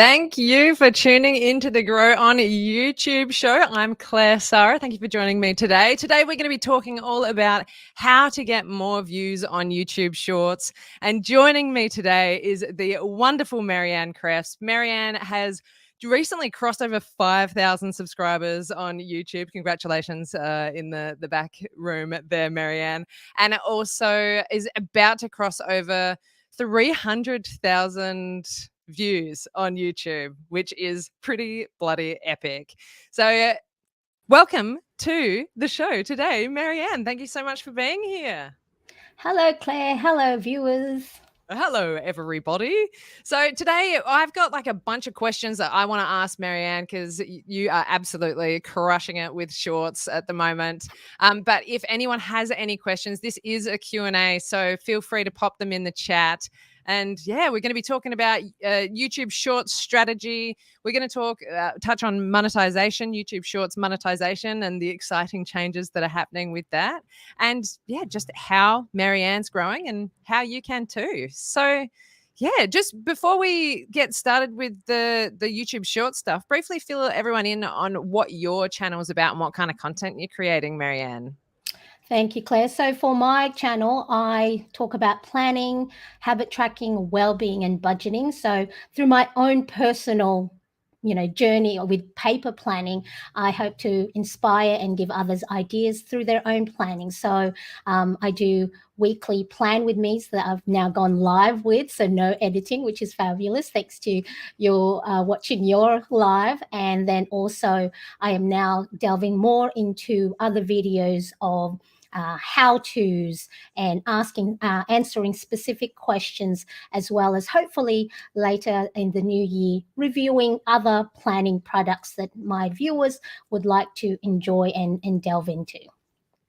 Thank you for tuning into the Grow on YouTube show. I'm Claire Sarah. Thank you for joining me today. Today, we're going to be talking all about how to get more views on YouTube Shorts. And joining me today is the wonderful Mariane Cresp. Mariane has recently crossed over 5,000 subscribers on YouTube. Congratulations in the back room there, Mariane. And also is about to cross over 300,000 views on YouTube, which is pretty bloody epic. So welcome to the show today, Mariane. Thank you so much for being here. Hello, Claire. Hello, viewers. Hello, everybody. So today I've got like a bunch of questions that I want to ask Mariane because you are absolutely crushing it with shorts at the moment. But if anyone has any questions, this is a Q&A, so feel free to pop them in the chat. And yeah, we're going to be talking about YouTube Shorts strategy. We're going to touch on monetization, YouTube Shorts monetization, and the exciting changes that are happening with that. And yeah, just how Marianne's growing and how you can too. So yeah, just before we get started with the YouTube Short stuff, briefly fill everyone in on what your channel is about and what kind of content you're creating, Mariane. Thank you, Claire. So for my channel, I talk about planning, habit tracking, well-being, and budgeting. So through my own personal journey with paper planning, I hope to inspire and give others ideas through their own planning. So I do weekly plan with me that I've now gone live with, so no editing, which is fabulous. Thanks to your watching your live. And then also I am now delving more into other videos of how-tos and answering specific questions, as well as hopefully later in the new year reviewing other planning products that my viewers would like to enjoy and delve into.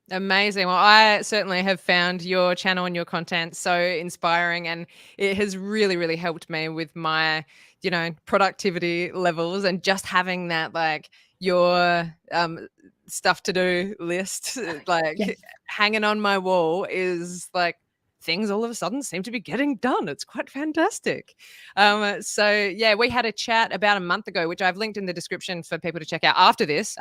Amazing. Well, I certainly have found your channel and your content so inspiring, and it has really, really helped me with my, productivity levels, and just having that, like, your stuff to do list, like Yes. hanging on my wall is like things all of a sudden seem to be getting done. It's quite fantastic. So yeah, we had a chat about a month ago, which I've linked in the description for people to check out after this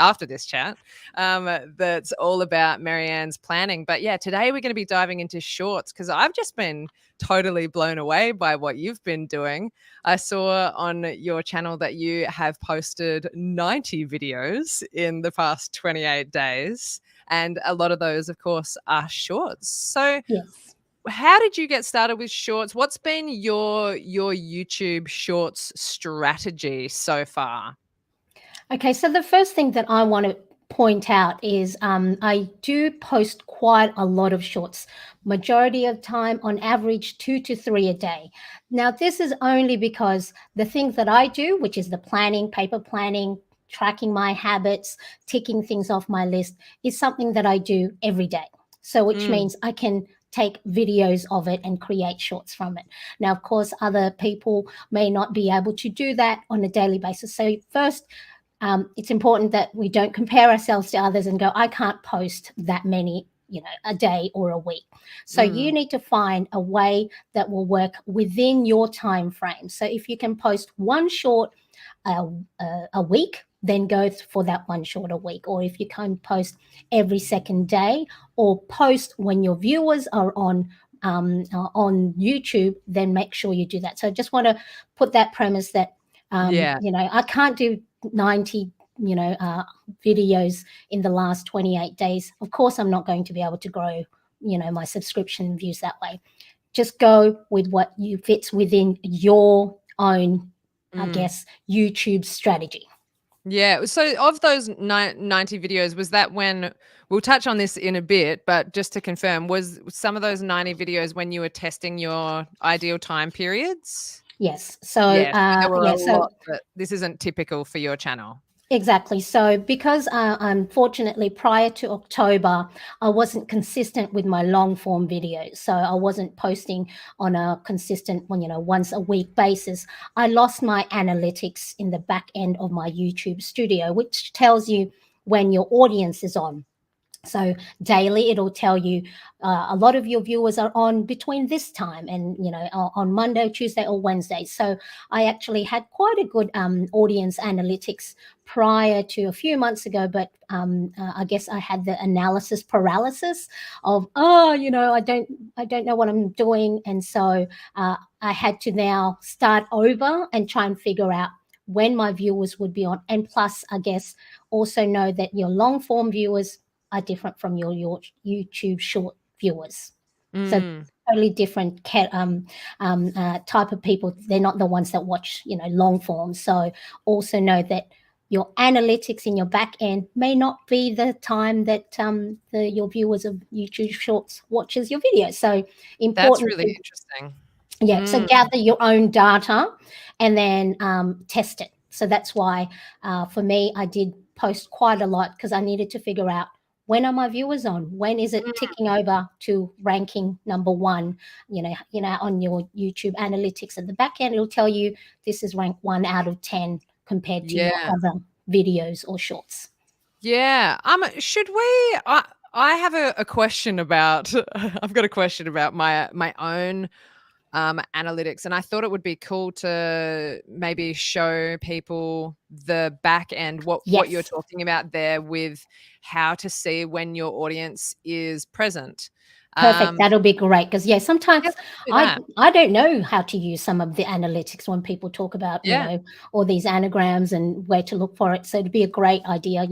chat. That's all about Marianne's planning. But yeah, today we're going to be diving into shorts because I've just been totally blown away by what you've been doing. I saw on your channel that you have posted 90 videos in the past 28 days. And a lot of those, of course, are shorts. So Yes. how did you get started with shorts? What's been your YouTube shorts strategy so far? Okay, so the first thing that I want to point out is I do post quite a lot of shorts, majority of time, on average 2 to 3 a day. Now, this is only because the things that I do, which is the planning, paper planning, tracking my habits, ticking things off my list, is something that I do every day. So which means I can take videos of it and create shorts from it. Now, of course, other people may not be able to do that on a daily basis. So first, it's important that we don't compare ourselves to others and go, I can't post that many, a day or a week. So you need to find a way that will work within your time frame. So if you can post one short a week, then go for that one short a week. Or if you can post every second day, or post when your viewers are on YouTube, then make sure you do that. So I just want to put that premise that I can't do 90 videos in the last 28 days. Of course, I'm not going to be able to grow my subscription views that way. Just go with what fits within your own I guess YouTube strategy. Yeah. So of those 90 videos, was that when, we'll touch on this in a bit, but just to confirm, was some of those 90 videos when you were testing your ideal time periods? Yes. So there were a lot, but this isn't typical for your channel. Exactly. So because unfortunately prior to October, I wasn't consistent with my long form videos. So I wasn't posting on a consistent, once a week basis. I lost my analytics in the back end of my YouTube studio, which tells you when your audience is on. So daily, it'll tell you a lot of your viewers are on between this time and, on Monday, Tuesday, or Wednesday. So I actually had quite a good audience analytics prior to a few months ago, but I guess I had the analysis paralysis of, I don't know what I'm doing, and so I had to now start over and try and figure out when my viewers would be on, and plus, I guess, also know that your long form viewers are different from your YouTube short viewers. So totally different type of people. They're not the ones that watch, long form. So also know that your analytics in your back end may not be the time that your viewers of YouTube Shorts watches your videos. So That's important. really interesting. Yeah. So gather your own data and then test it. So that's why for me, I did post quite a lot because I needed to figure out, when are my viewers on? When is it ticking over to ranking number one? On your YouTube analytics at the back end, it'll tell you this is rank 1 out of 10 compared to your other videos or shorts. Yeah. Should we? I have a question about. I've got a question about my own analytics, and I thought it would be cool to maybe show people the back end, what you're talking about there, with how to see when your audience is present. Perfect. That'll be great because sometimes Yeah, I don't know how to use some of the analytics when people talk about all these anagrams and where to look for it. So it'd be a great idea,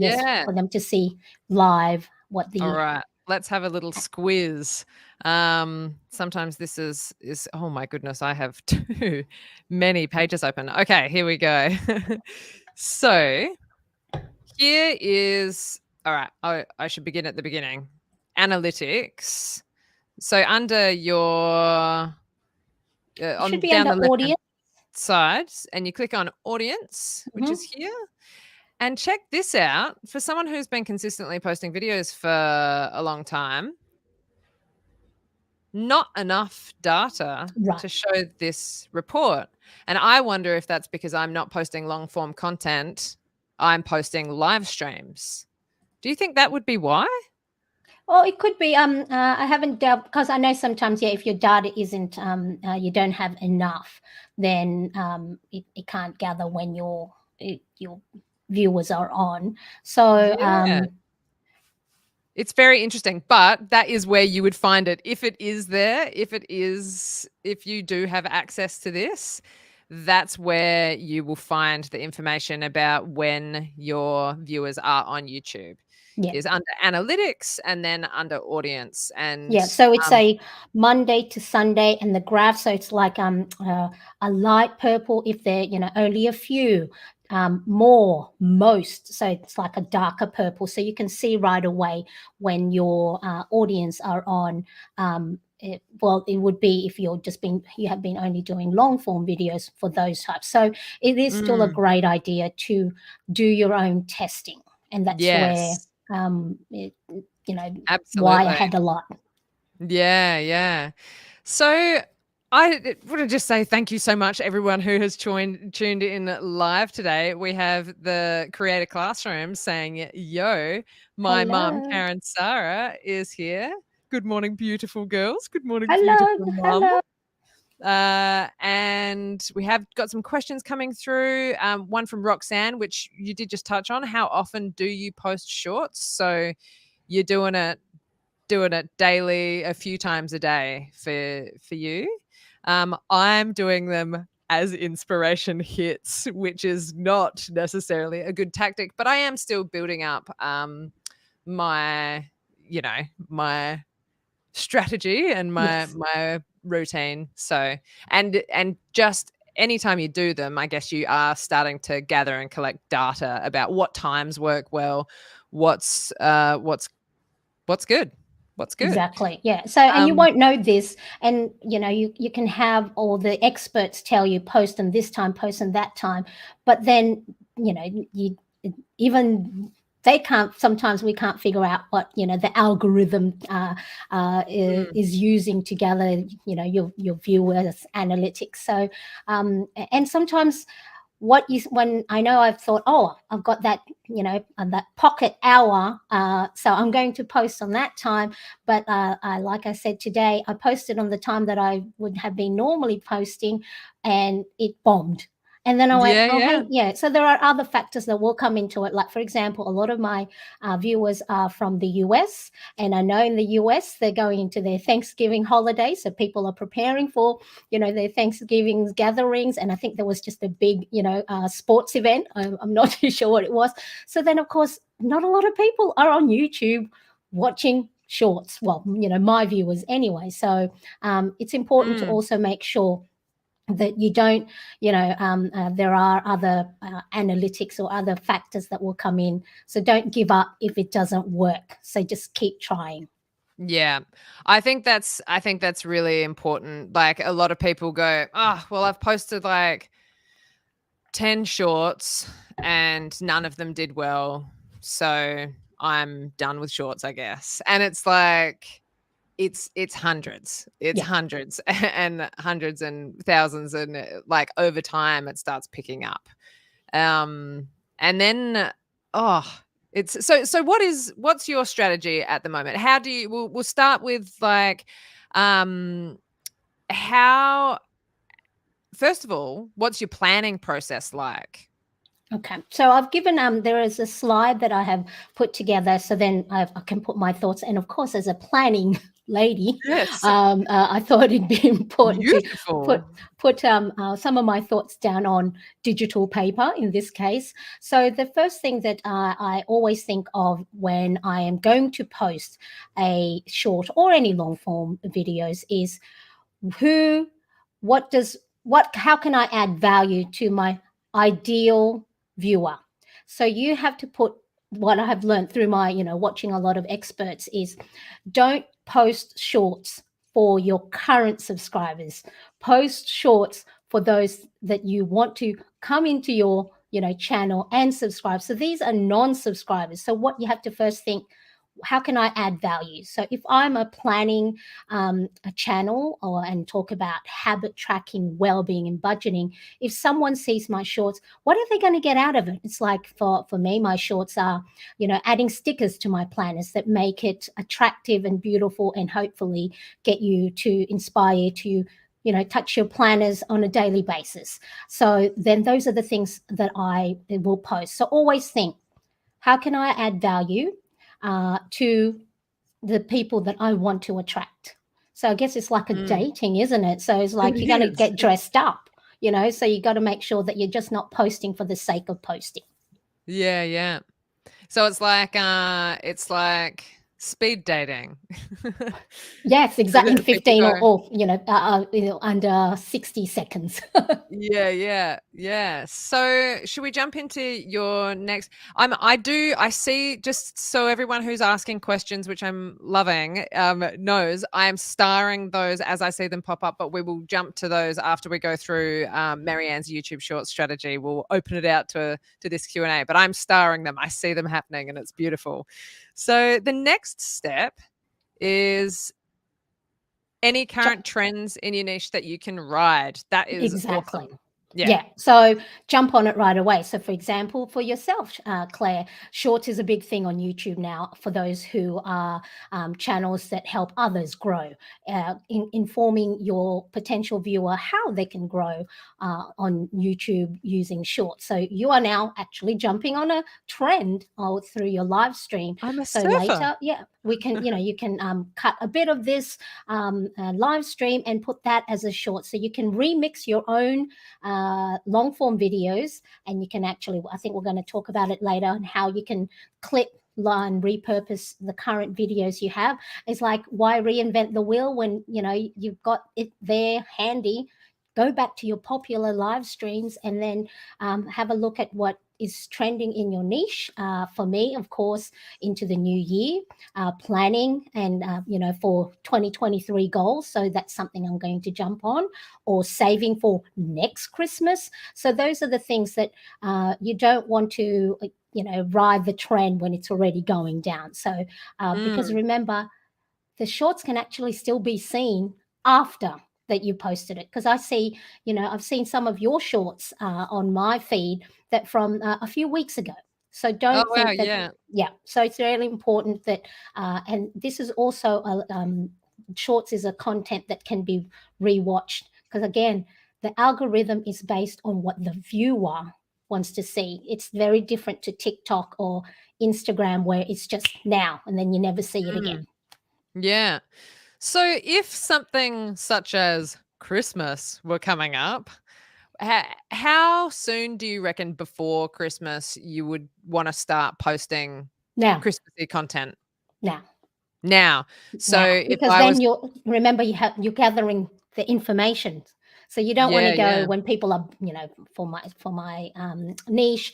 for them to see live what the. All right, let's have a little squiz. Sometimes this is oh my goodness, I have too many pages open. Okay, here we go. So here is, all right, I should begin at the beginning. Analytics. So under your Should be down under the left audience side, and you click on audience, which is here. And check this out. For someone who's been consistently posting videos for a long time, not enough data to show this report. And I wonder if that's because I'm not posting long form content. I'm posting live streams. Do you think that would be why? Well, it could be. I haven't dealt, because I know sometimes, if your data isn't, you don't have enough, then it can't gather when your viewers are on. So it's very interesting, but that is where you would find it. If it is there, if you do have access to this, that's where you will find the information about when your viewers are on YouTube. Is under analytics and then under audience. And so it's a Monday to Sunday, and the graph, so it's like a light purple if they're only a few, more, most, so it's like a darker purple, so you can see right away when your audience are on. It would be if you have been only doing long form videos for those types. So it is still a great idea to do your own testing, and that's where absolutely. why I had a lot. Yeah. So I want to just say thank you so much, everyone who has tuned in live today. We have the Creator Classroom saying, yo, my mum, Karen Sarah, is here. Good morning, beautiful girls. Good morning, beautiful mum. And we have got some questions coming through. One from Roxanne, which you did just touch on. How often do you post shorts? So you're doing it daily, a few times a day for you. I'm doing them as inspiration hits, which is not necessarily a good tactic, but I am still building up my strategy and my routine. So and just anytime you do them, I guess you are starting to gather and collect data about what times work well, what's good. What's good. Exactly. Yeah. So, and you won't know this, and you can have all the experts tell you post them this time, post them that time, but then even they can't. Sometimes we can't figure out what the algorithm is using to gather your viewers analytics. So, and sometimes when I know I've thought, oh, I've got that, that pocket hour, so I'm going to post on that time. But like I said today, I posted on the time that I would have been normally posting, and it bombed. And then I went, Yeah, oh, yeah. yeah. So there are other factors that will come into it. Like, for example, a lot of my viewers are from the US. And I know in the US, they're going into their Thanksgiving holiday. So people are preparing for, their Thanksgiving gatherings. And I think there was just a big, sports event. I'm not too sure what it was. So then, of course, not a lot of people are on YouTube watching shorts. Well, my viewers anyway. So it's important to also make sure that you don't, there are other analytics or other factors that will come in. So don't give up if it doesn't work. So just keep trying. Yeah. I think that's really important. Like, a lot of people go, "Oh, well, I've posted like 10 shorts and none of them did well. So I'm done with shorts, I guess." And it's like, it's hundreds. It's Yeah. hundreds and hundreds and thousands, and like over time it starts picking up. And then it's so what's your strategy at the moment? How do you we'll start with like how first of all, what's your planning process like? Okay, so I've given there is a slide that I have put together, so then I can put my thoughts. And of course, as a planning lady, Yes. I thought it'd be important to Beautiful. put some of my thoughts down on digital paper in this case. So the first thing that I always think of when I am going to post a short or any long form videos is how can I add value to my ideal viewer? So you have to put, what I have learned through my, watching a lot of experts is, don't post shorts for your current subscribers. Post shorts for those that you want to come into your, channel and subscribe. So these are non-subscribers. So what you have to first think, how can I add value? So if I'm planning a channel and talk about habit tracking, well-being, and budgeting, if someone sees my shorts, what are they going to get out of it? It's like for me, my shorts are, adding stickers to my planners that make it attractive and beautiful, and hopefully get you to inspire you to touch your planners on a daily basis. So then those are the things that I will post. So always think, how can I add value to the people that I want to attract? So I guess it's like a dating, isn't it? So it's like It you're going to is. get dressed up, so you got to make sure that you're just not posting for the sake of posting. Yeah, yeah. So it's like speed dating. Yes, So exactly. In that people 15 go, under 60 seconds. yeah, yeah, yeah. So should we jump into your next? I see, just so everyone who's asking questions, which I'm loving, knows I am starring those as I see them pop up, but we will jump to those after we go through Marianne's YouTube short strategy. We'll open it out to this Q&A, but I'm starring them. I see them happening and it's beautiful. So the next step is any current trends in your niche that you can ride. That is Exactly. awesome. Yeah. Yeah. So jump on it right away. So, for example, for yourself, Claire, shorts is a big thing on YouTube now for those who are channels that help others grow, informing your potential viewer how they can grow on YouTube using shorts. So you are now actually jumping on a trend through your live stream. I'm a So surfer. later, yeah, we can, you can cut a bit of this live stream and put that as a short. So you can remix your own long form videos, and you can actually, I think we're going to talk about it later, and how you can clip and repurpose the current videos you have. It's like, why reinvent the wheel when you've got it there handy? Go back to your popular live streams and then have a look at what is trending in your niche. For me, of course, into the new year, planning and for 2023 goals. So that's something I'm going to jump on, or saving for next Christmas. So those are the things that you don't want to ride the trend when it's already going down. So because remember, the shorts can actually still be seen after that you posted it, because I see, I've seen some of your shorts on my feed that from a few weeks ago. So Oh, don't wow. think that, Yeah. yeah. So it's really important that, and this is also, shorts is a content that can be rewatched, because again, the algorithm is based on what the viewer wants to see. It's very different to TikTok or Instagram, where it's just now and then you never see it again. Yeah. So if something such as Christmas were coming up, how soon do you reckon before Christmas you would want to start posting Now, Christmassy content? now. Now. So Now, if because I was, then remember you're gathering the information, so you don't want to yeah, go yeah. when people are, for my niche,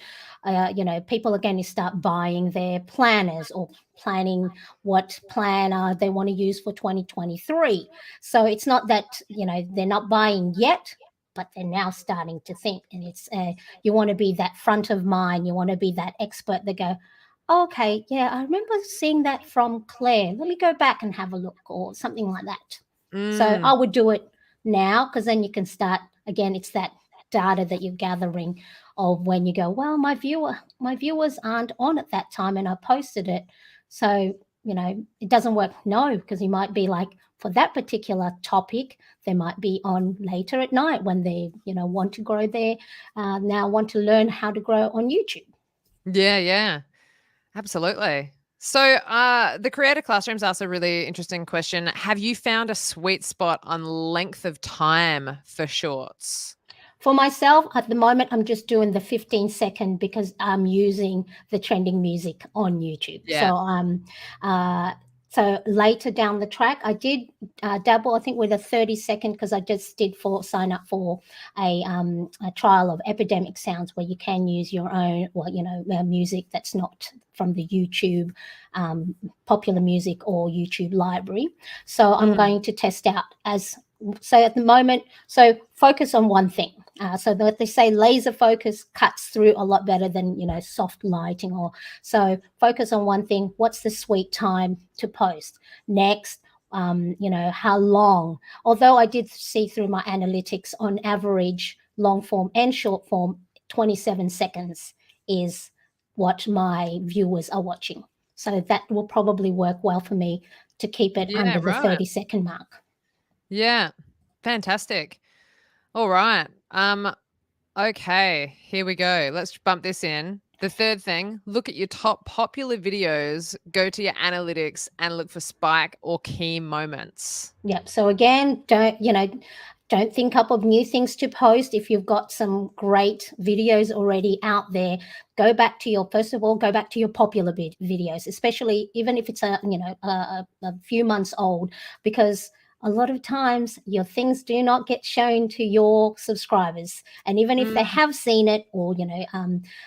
people are going to start buying their planners or planning what planner they want to use for 2023. So it's not that, they're not buying yet, but they're now starting to think. And it's you want to be that front of mind, you want to be that expert that go, okay, yeah, I remember seeing that from Claire. Let me go back and have a look, or something like that. So I would do it now, because then you can start again. It's that data that you're gathering of when you go, well, my viewers aren't on at that time, and I posted it. So it doesn't work. No, because you might be like, for that particular topic, they might be on later at night when they want to grow their now want to learn how to grow on YouTube. Yeah, yeah. Absolutely. So, the Creator Classrooms asks a really interesting question. Have you found a sweet spot on length of time for shorts? For myself, at the moment, I'm just doing the 15-second, because I'm using the trending music on YouTube. Yeah. So later down the track, I did dabble, I think, with a 30-second, because I just did sign up for a trial of Epidemic Sounds, where you can use your own, music that's not from the YouTube popular music or YouTube library. So I'm going to test out so at the moment, so focus on one thing. So that they say laser focus cuts through a lot better than soft lighting. Or so focus on one thing. What's the sweet time to post next? How long? Although I did see through my analytics, on average, long form and short form, 27 seconds is what my viewers are watching. So that will probably work well for me to keep it Yeah, under the right. 30-second mark. Yeah. Fantastic. All right. Okay, here we go. Let's bump this in. The third thing, look at your top popular videos, go to your analytics and look for spike or key moments. Yep. So again, don't think up of new things to post. If you've got some great videos already out there, go back to your popular videos, especially even if it's a few months old, because a lot of times your things do not get shown to your subscribers, and even if they have seen it, or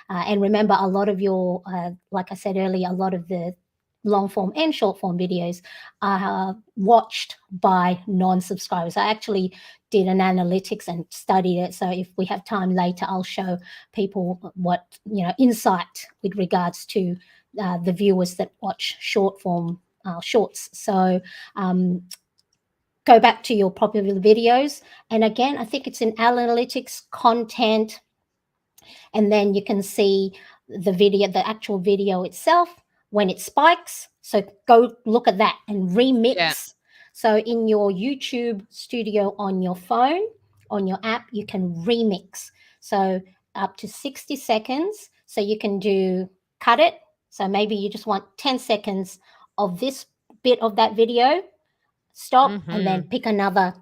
and remember, a lot of your like I said earlier, a lot of the long form and short form videos are watched by non-subscribers. I actually did an analytics and studied it. So if we have time later, I'll show people what insight with regards to the viewers that watch short form shorts. So go back to your popular videos, and again, I think it's in analytics, content, and then you can see the actual video itself when it spikes. So go look at that and remix. Yeah. So in your YouTube studio on your phone, on your app, you can remix. So up to 60 seconds. So you can cut it. So maybe you just want 10 seconds of this bit of that video, stop, and then pick another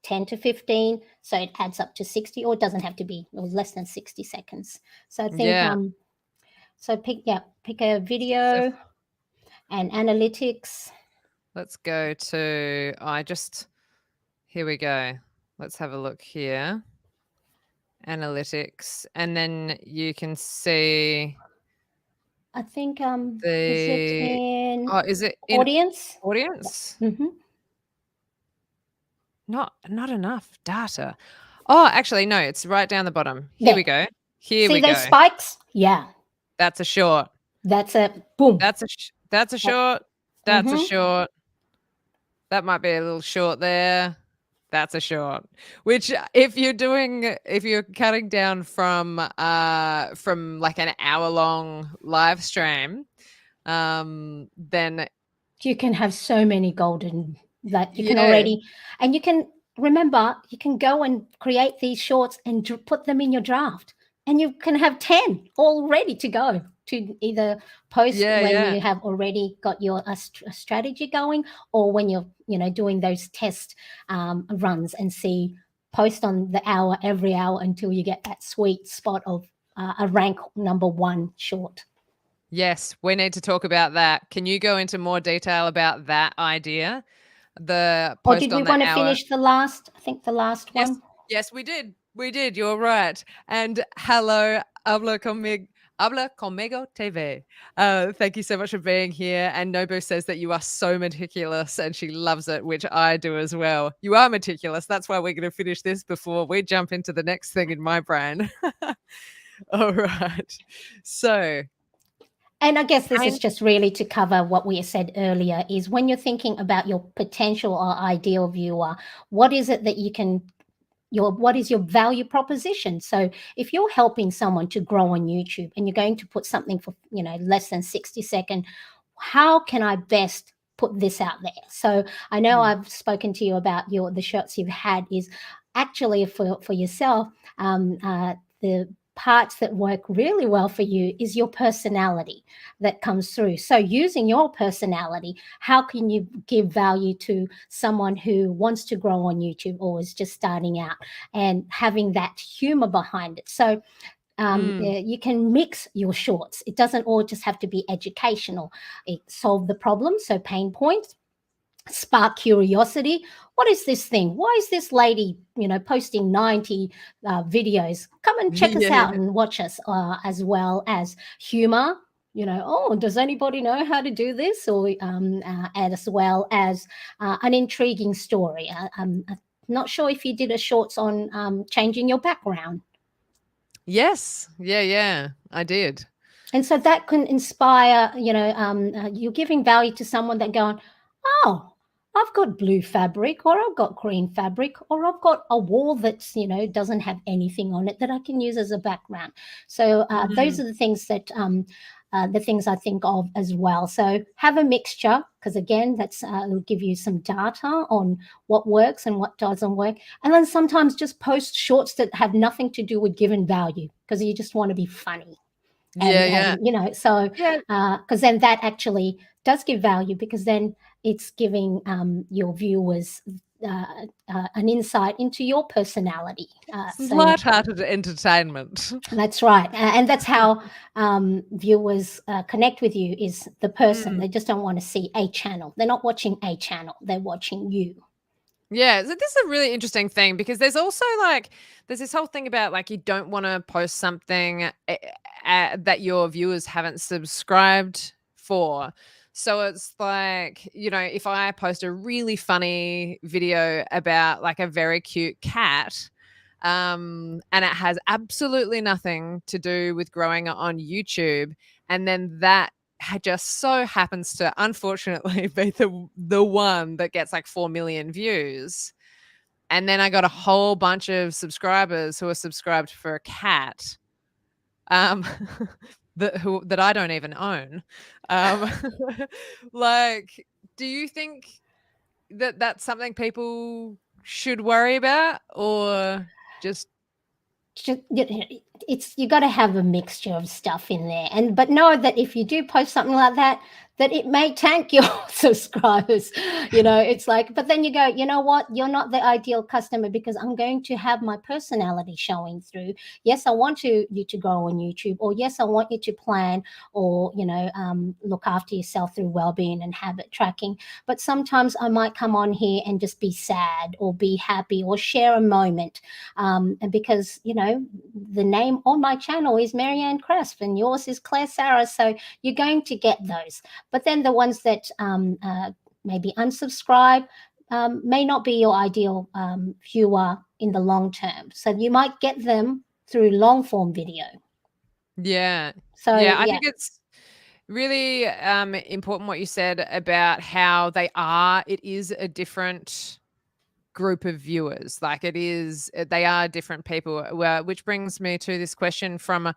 10 to 15, so it adds up to 60, or it doesn't have to be less than 60 seconds. So I think so pick a video and analytics. Let's go to here we go. Let's have a look here. Analytics, and then you can see I think is it in is it in audience? audience? Mm-hmm. Not enough data. Oh, actually, no, it's right down the bottom. Here There. we go. Here See we those go. spikes? Yeah. That's a short. That's a boom. That's a short. That's a short. That might be a little short there. That's a short. Which if you're cutting down from like an hour long live stream, then You can have so many golden that you can yeah. already, and you can remember, you can go and create these shorts and put them in your draft, and you can have 10 all ready to go to either post Yeah, when yeah. you have already got your a strategy going, or when you're doing those test runs, and see, post on the hour every hour until you get that sweet spot of a rank #1 short. Yes, we need to talk about that. Can you go into more detail about that idea? The Or post did we on the want to hour. finish the last, I think the last Yes, one? yes, we did. We did. You're right. And hello, Habla Conmigo TV. Thank you so much for being here. And Nobu says that you are so meticulous and she loves it, which I do as well. You are meticulous. That's why we're going to finish this before we jump into the next thing in my brain. All right. So, And I guess this is pain. just really to cover what we said earlier, is when you're thinking about your potential or ideal viewer, what is it that you can, what is your value proposition? So if you're helping someone to grow on YouTube and you're going to put something for, less than 60 second, how can I best put this out there? So I know Mm. I've spoken to you about the shots you've had, is actually for yourself, the parts that work really well for you is your personality that comes through. So using your personality, how can you give value to someone who wants to grow on YouTube or is just starting out, and having that humor behind it? So Mm. you can mix your shorts. It doesn't all just have to be educational. It solve the problem, so pain points, spark curiosity. What is this thing? Why is this lady, posting 90 videos? Come and check us Yeah, out yeah. and watch us, as well as humor. Oh, does anybody know how to do this? Or as well as an intriguing story. I'm not sure if you did a shorts on changing your background. Yes. Yeah, yeah. I did. And so that can inspire, you're giving value to someone that going, oh, I've got blue fabric, or I've got green fabric, or I've got a wall that's, doesn't have anything on it that I can use as a background. So those Mm. are the things I think of as well. So have a mixture, because again, that's will give you some data on what works and what doesn't work. And then sometimes just post shorts that have nothing to do with giving value, because you just want to be funny. Yeah, yeah. And so Yeah. because then that actually does give value, because then it's giving your viewers an insight into your personality. So Light-hearted entertainment. that's right, and that's how viewers connect with you, is the person. Mm. They just don't want to see a channel. They're not watching a channel, they're watching you. Yeah, so this is a really interesting thing because there's also there's this whole thing about you don't want to post something that your viewers haven't subscribed for. So it's if I post a really funny video about a very cute cat, and it has absolutely nothing to do with growing on YouTube, and then that just so happens to unfortunately be the one that gets 4 million views, and then I got a whole bunch of subscribers who are subscribed for a cat, um, that I don't even own. Um, do you think that that's something people should worry about, or just It's, you got to have a mixture of stuff in there, and but know that if you do post something like that, that it may tank your subscribers. It's but then you go, you know what, you're not the ideal customer, because I'm going to have my personality showing through. Yes, I want you to go on YouTube, or yes, I want you to plan, or look after yourself through well-being and habit tracking. But sometimes I might come on here and just be sad or be happy or share a moment, and because the name on my channel is Mariane Cresp and yours is Claire Sarah, so you're going to get those. But then the ones that maybe unsubscribe may not be your ideal viewer in the long term, so you might get them through long form video. yeah. So Yeah, I yeah. think it's really important what you said about how it is a different group of viewers. Like they are different people, which brings me to this question from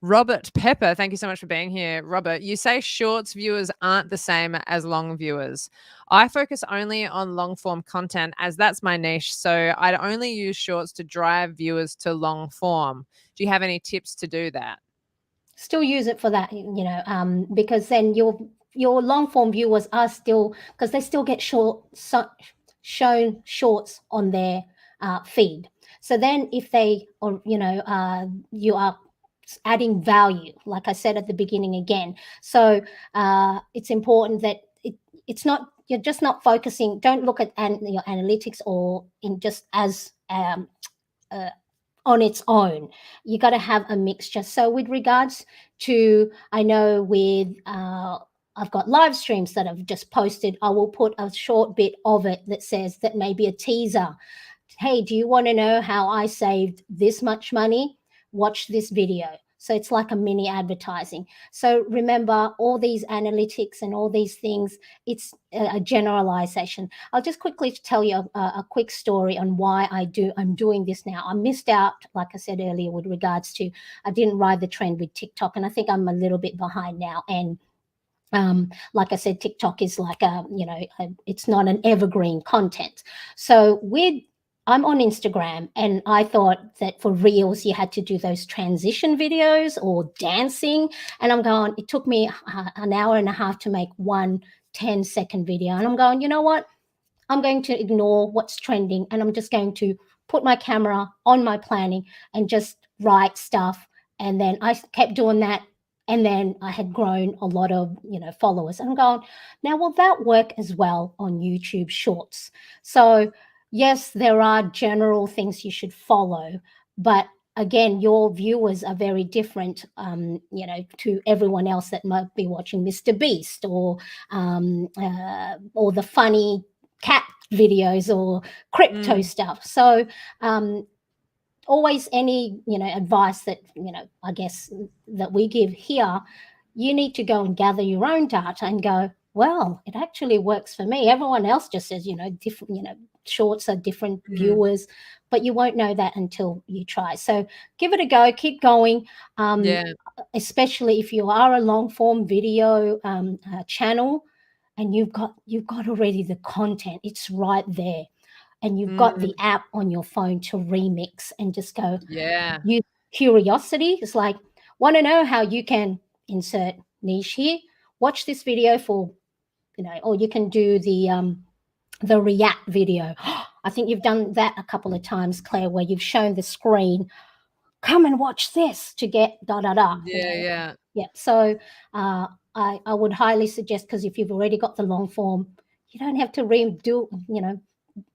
Robert Pepper. Thank you so much for being here, Robert. You say shorts viewers aren't the same as long viewers. I focus only on long form content as that's my niche. So I'd only use shorts to drive viewers to long form. Do you have any tips to do that? Still use it for that, because then your long form viewers are still, because they still get shown shorts on their feed. So then if they, or you are adding value, like I said at the beginning again. So it's important that it's not, you're just not focusing. Don't look at your analytics or in just as on its own. You got to have a mixture. So with regards to, I know with I've got live streams that I've just posted. I will put a short bit of it that says, that may be a teaser. Hey, do you want to know how I saved this much money? Watch this video. So it's like a mini advertising. So remember, all these analytics and all these things, it's a generalization. I'll just quickly tell you a quick story on why I'm doing this now. I missed out, like I said earlier, with regards to, I didn't ride the trend with TikTok, and I think I'm a little bit behind now. And like I said, TikTok is like it's not an evergreen content. So I'm on Instagram, and I thought that for Reels, you had to do those transition videos or dancing. And I'm going, it took me an hour and a half to make one 10-second video. And I'm going, you know what? I'm going to ignore what's trending, and I'm just going to put my camera on my planning and just write stuff. And then I kept doing that. And then I had grown a lot of, followers. And I'm going, now, will that work as well on YouTube Shorts? So yes, there are general things you should follow, but again, your viewers are very different, to everyone else that might be watching Mr. Beast or the funny cat videos or crypto stuff. So always any, advice that, I guess that we give here, you need to go and gather your own data and go, well, it actually works for me. Everyone else just says, different, shorts are different viewers, but you won't know that until you try. So give it a go, keep going. Especially if you are a long form video channel and you've got already the content, it's right there. And you've got the app on your phone to remix and just go, use curiosity. It's like, want to know how you can insert niche here? Watch this video for, or you can do the react video. I think you've done that a couple of times, Claire, where you've shown the screen, come and watch this to get da-da-da. Yeah. So I would highly suggest, because if you've already got the long form, you don't have to redo,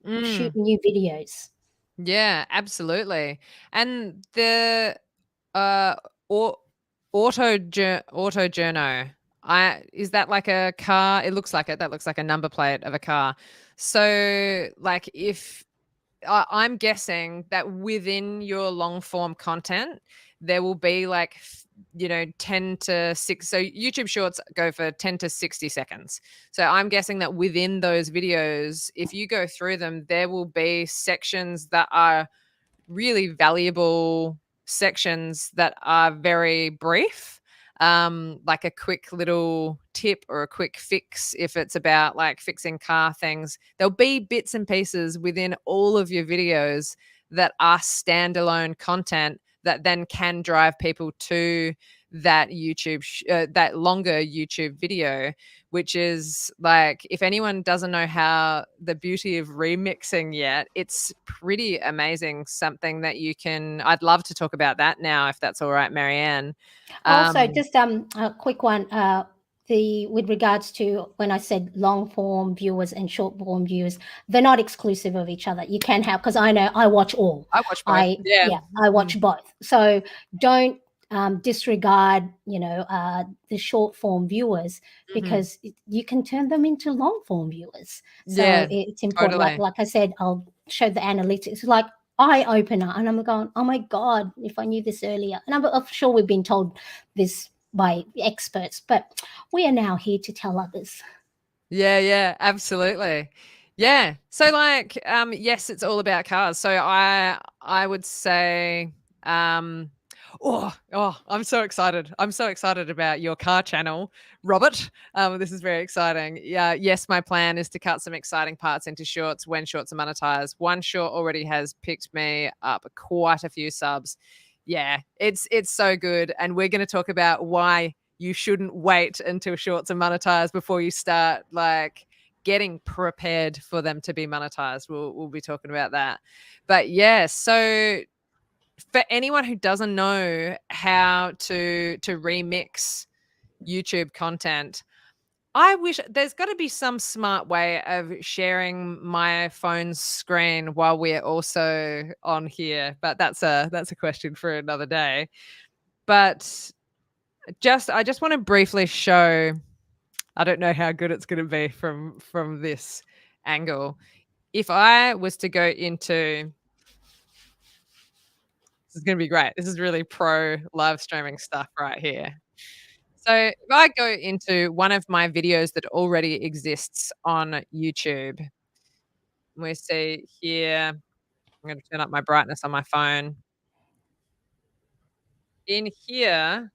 shoot new videos. Yeah, absolutely. And the auto journo, is that like a car? It looks like it. That looks like a number plate of a car. So like if I'm guessing that within your long form content, there will be like 10 to 6. So YouTube Shorts go for 10 to 60 seconds. So I'm guessing that within those videos, if you go through them, there will be sections that are really valuable sections that are very brief, like a quick little tip or a quick fix. If it's about like fixing car things, there'll be bits and pieces within all of your videos that are standalone content that then can drive people to that that longer YouTube video, which is like, if anyone doesn't know how the beauty of remixing yet, it's pretty amazing. Something that I'd love to talk about that now, if that's all right, Marianne. Also, just a quick one. With regards to when I said long form viewers and short form viewers, they're not exclusive of each other. You can have, because I know I watch all. I watch both. I watch both. So don't disregard, the short form viewers, because you can turn them into long form viewers. So it's important. Totally. Like I said, I'll show the analytics. It's like eye opener, and I'm going, oh my God, if I knew this earlier. And I'm sure we've been told this by experts, but we are now here to tell others. Yeah, absolutely. Yeah. So like, yes, it's all about cars. So I would say, I'm so excited. I'm so excited about your car channel, Robert. This is very exciting. Yeah. Yes, my plan is to cut some exciting parts into shorts when shorts are monetized. One short already has picked me up quite a few subs. Yeah, it's so good. And we're going to talk about why you shouldn't wait until shorts are monetized before you start like getting prepared for them to be monetized. We'll be talking about that. But yeah, so for anyone who doesn't know how to remix YouTube content, I wish there's got to be some smart way of sharing my phone screen while we're also on here. But that's a question for another day. But I just want to briefly show. I don't know how good it's going to be from this angle. If I was to go into, this is going to be great. This is really pro live streaming stuff right here. So if I go into one of my videos that already exists on YouTube, we see here, I'm going to turn up my brightness on my phone. In here,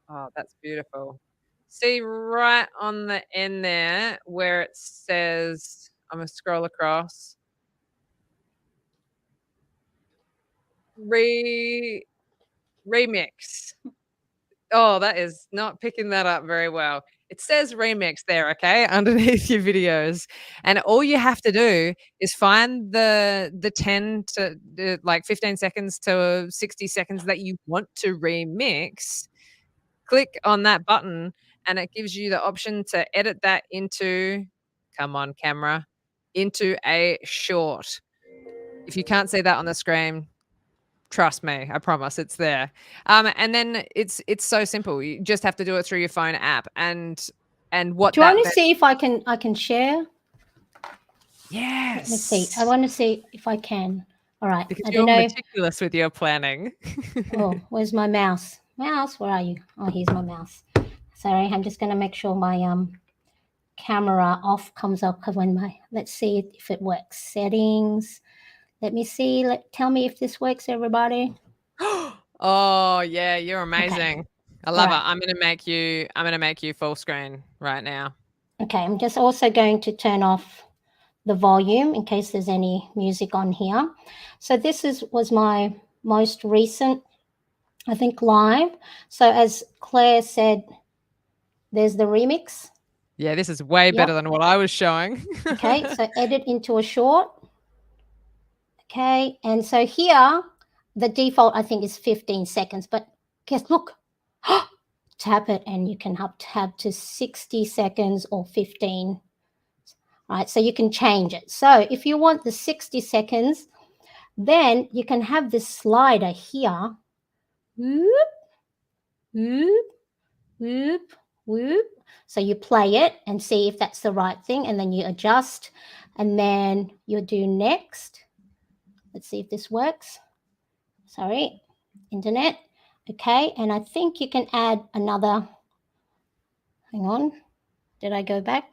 oh, that's beautiful. See right on the end there where it says, I'm going to scroll across, remix. Oh, that is not picking that up very well. It says remix there, okay, underneath your videos. And all you have to do is find the 10 to like 15 seconds to 60 seconds that you want to remix. Click on that button and it gives you the option to edit that into, come on camera, into a short. If you can't see that on the screen, trust me, I promise it's there. And then it's so simple. You just have to do it through your phone app. And what Do you that want to see if I can share? yes. Let's see. I want to see if I can. All right. Because I you're don't know. meticulous with your planning. Oh, where's my mouse? Mouse, where are you? Oh, here's my mouse. Sorry, I'm just going to make sure my camera off comes up because when my, let's see if it works. Settings. Let me see. Tell me if this works, everybody. Oh yeah, you're amazing. Okay. I love All it. right. I'm gonna make you full screen right now. Okay, I'm just also going to turn off the volume in case there's any music on here. So this was my most recent, I think, live. So as Claire said, there's the remix. Yeah, this is way better than what I was showing. Okay, so edit into a short. Okay, and so here, the default, I think, is 15 seconds. But guess, look, tap it and you can tab to 60 seconds or 15. Right, so you can change it. So if you want the 60 seconds, then you can have this slider here. Whoop, whoop, whoop, whoop. So you play it and see if that's the right thing, and then you adjust, and then you do next. Let's see if this works. Sorry, internet. Okay, and I think you can add another, hang on, did I go back?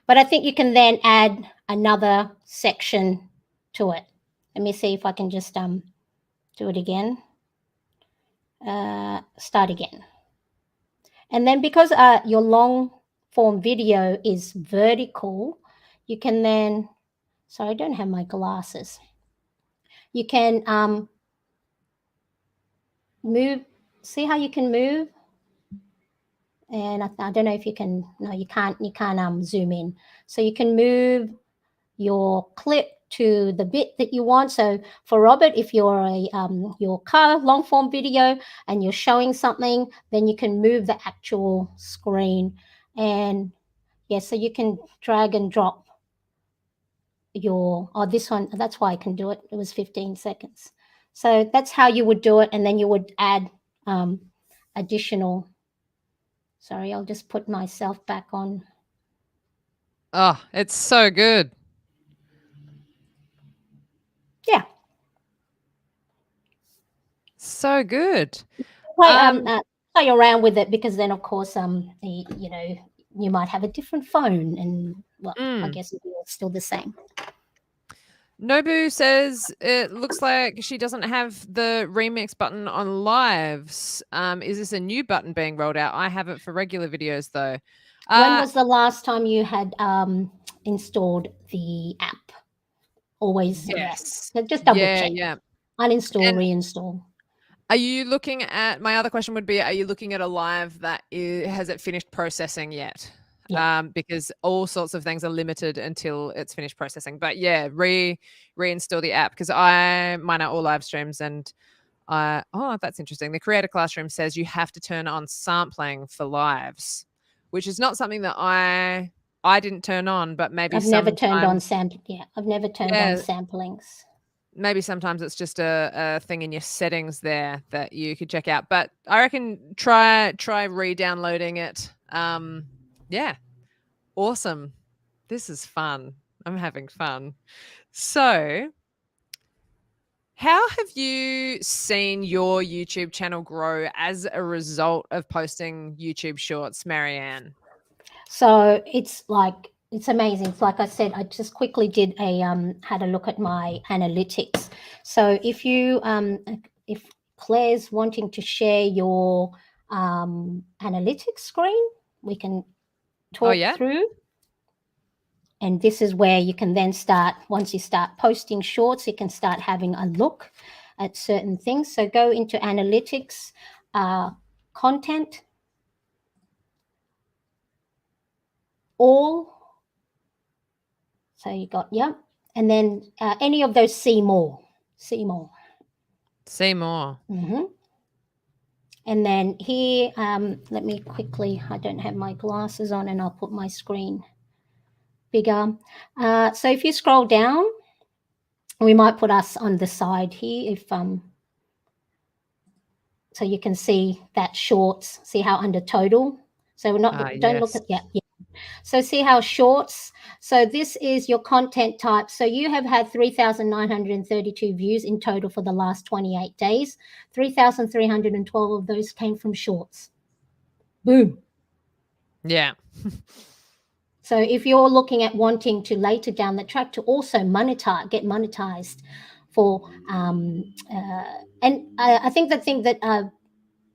But I think you can then add another section to it. Let me see if I can just do it again. Start again. And then because your long form video is vertical, you can then, sorry, I don't have my glasses. You can move, see how you can move? And I don't know if you can, no, you can't zoom in. So you can move your clip to the bit that you want. So for Robert, if you're a your car long form video and you're showing something, then you can move the actual screen. And yeah, so you can drag and drop your, oh, this one, that's why I can do it. It was 15 seconds. So that's how you would do it. And then you would add additional, sorry, I'll just put myself back on. Oh, it's so good. Yeah. So good. Play around with it, because then of course you know, you might have a different phone, and well, I guess it'd be it's still the same. Nobu says it looks like she doesn't have the remix button on lives. Is this a new button being rolled out? I have it for regular videos though. When was the last time you had installed the app? Always, yes. So just double Yeah, check. yeah. Uninstall, And reinstall. are you looking at, my other question would be, are you looking at a live that has it finished processing yet? Yeah. Because all sorts of things are limited until it's finished processing. But yeah, reinstall the app, because mine are all live streams, and oh, that's interesting. The Creator Classroom says you have to turn on sampling for lives, which is not something that I didn't turn on, but maybe I've never turned on sometimes, I've never turned on samplings. maybe sometimes it's just a thing in your settings there that you could check out. But I reckon try re-downloading it. Yeah, awesome. This is fun. I'm having fun. So, how have you seen your YouTube channel grow as a result of posting YouTube Shorts, Marianne? So it's amazing. It's like I said, I just quickly did had a look at my analytics. So if Claire's wanting to share your analytics screen, we can talk through. And this is where you can then start, once you start posting shorts, you can start having a look at certain things. So go into analytics, content, all. So you got, and then any of those see more. Mm-hmm. And then here, let me quickly, I don't have my glasses on, and I'll put my screen bigger. So if you scroll down, we might put us on the side here, if so you can see that shorts, see how under total. So we're not, don't look at, yeah. So see how shorts, so this is your content type. So you have had 3,932 views in total for the last 28 days. 3,312 of those came from shorts. Boom. Yeah. So if you're looking at wanting to later down the track to also get monetized for, and I think the thing that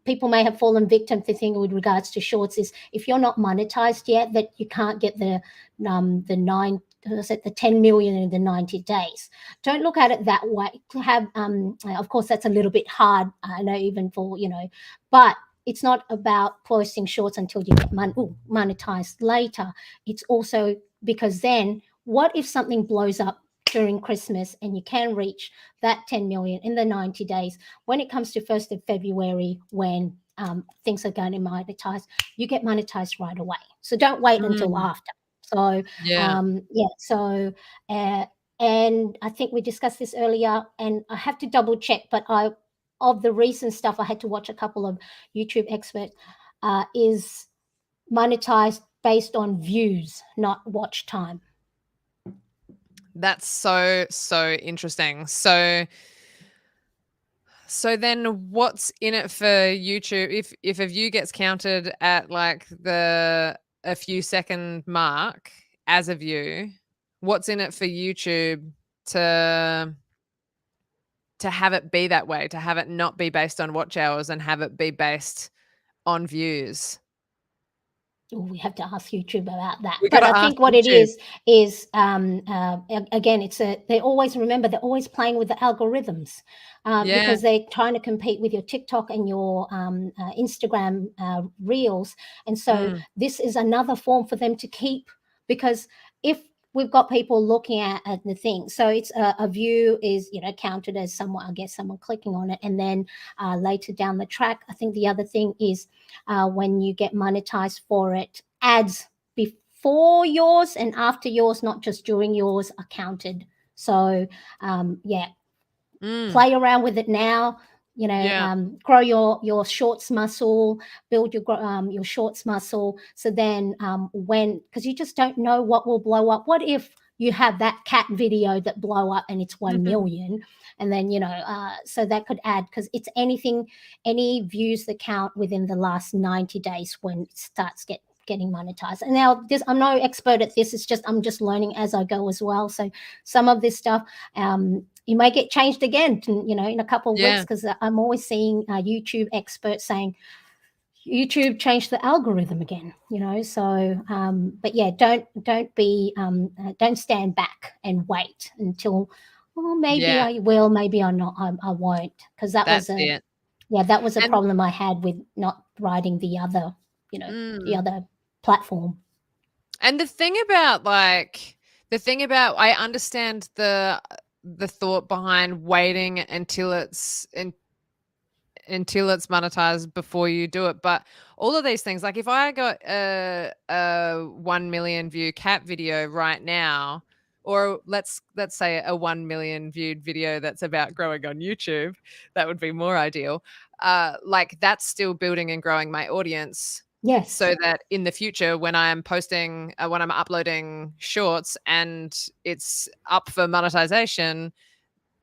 people may have fallen victim to think with regards to shorts is if you're not monetized yet, that you can't get the 10 million in the 90 days. Don't look at it that way. To have, of course, that's a little bit hard. I know, even for, but it's not about posting shorts until you get monetized later. It's also because then what if something blows up during Christmas and you can reach that 10 million in the 90 days? When it comes to 1st of February, when things are going to monetize, you get monetized right away. So don't wait until after. So, so, and I think we discussed this earlier, and I have to double check, but of the recent stuff, I had to watch a couple of YouTube experts, is monetized based on views, not watch time. That's so interesting. So then what's in it for YouTube? If a view gets counted at like a few second mark as a view, what's in it for YouTube to have it be that way, to have it not be based on watch hours and have it be based on views? We have to ask YouTube about that. But I think what YouTube. It is again, they always, remember, they're always playing with the algorithms because they're trying to compete with your TikTok and your Instagram reels. And so this is another form for them to keep, because if we've got people looking at the thing, so it's a view is, counted as someone clicking on it, and then later down the track, I think the other thing is when you get monetized for it, ads before yours and after yours, not just during yours, are counted. So play around with it now. Grow your shorts muscle, build your shorts muscle. So then because you just don't know what will blow up. What if you have that cat video that blow up and it's 1 million, and then, so that could add, because it's any views that count within the last 90 days when it starts getting monetized. And now I'm no expert at this. It's just I'm just learning as I go as well. So some of this stuff it may get changed again, in a couple of weeks, because I'm always seeing YouTube experts saying YouTube changed the algorithm again. So but yeah, don't stand back and wait until, well, maybe I will, maybe I not, I won't, because that was a problem I had with not writing the other platform. And the thing about I understand the thought behind waiting until it's monetized before you do it, but all of these things, like if I got a 1 million view cat video right now, or let's say a 1 million viewed video that's about growing on YouTube, that would be more ideal. Like that's still building and growing my audience. Yes. So that in the future, when I'm uploading shorts and it's up for monetization,